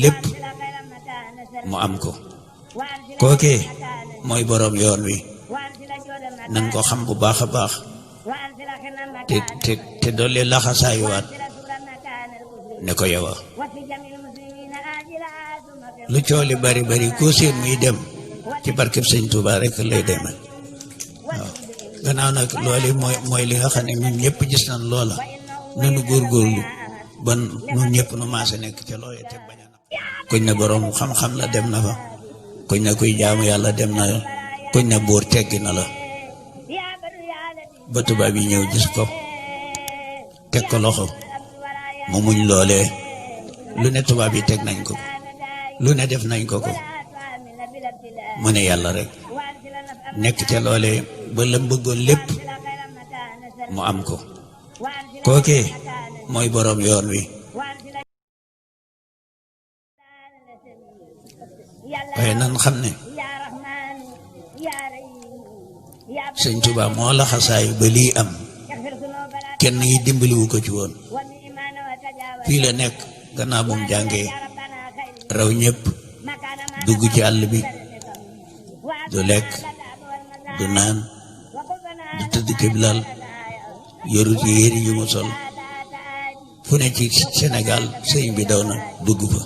lépp mu am ko kookee mooy boroom yoon wi nan ko xam bu baax a baax te dolli laxasaayuwaat ne ko yowa lu cooli bari bari koo seen muy dem ci barkeb sëñ Tuuba rek lay deme waaw gannaaw nag loolu mooy li nga xam ne ñun ñëpp gis nañ loola nanu góorgóorlu ba ñun ñëpp nu maase nekk ca loola te bañ a kuñ ne boroom xam-xam la dem na fa kuñ ne kuy jaamu yàlla dem na kuñ ne buur teggi na la ba tubaab yi ñëw gis ko teg ko loxo mu muñ loolee lu ne tubaab yi teg nañ ko lu ne def nañ ko mu ne yàlla rek nekk ca loolee ba la bëggoon lépp mu am ko kookee mooy boroom yoon wi waaye nan xam ne sëñ Tuubaa moo la xasaay ba lii am kenn yi dimbaliwu ko ci woon fii la nekk gannaaw bu mu jàngee raw ñëpp dugg ci àll bi du lekk du naan du tëdd ci lal yorut yéeri yu mu sol fu ne ci Sénégal sëñ bi daw na dugg fa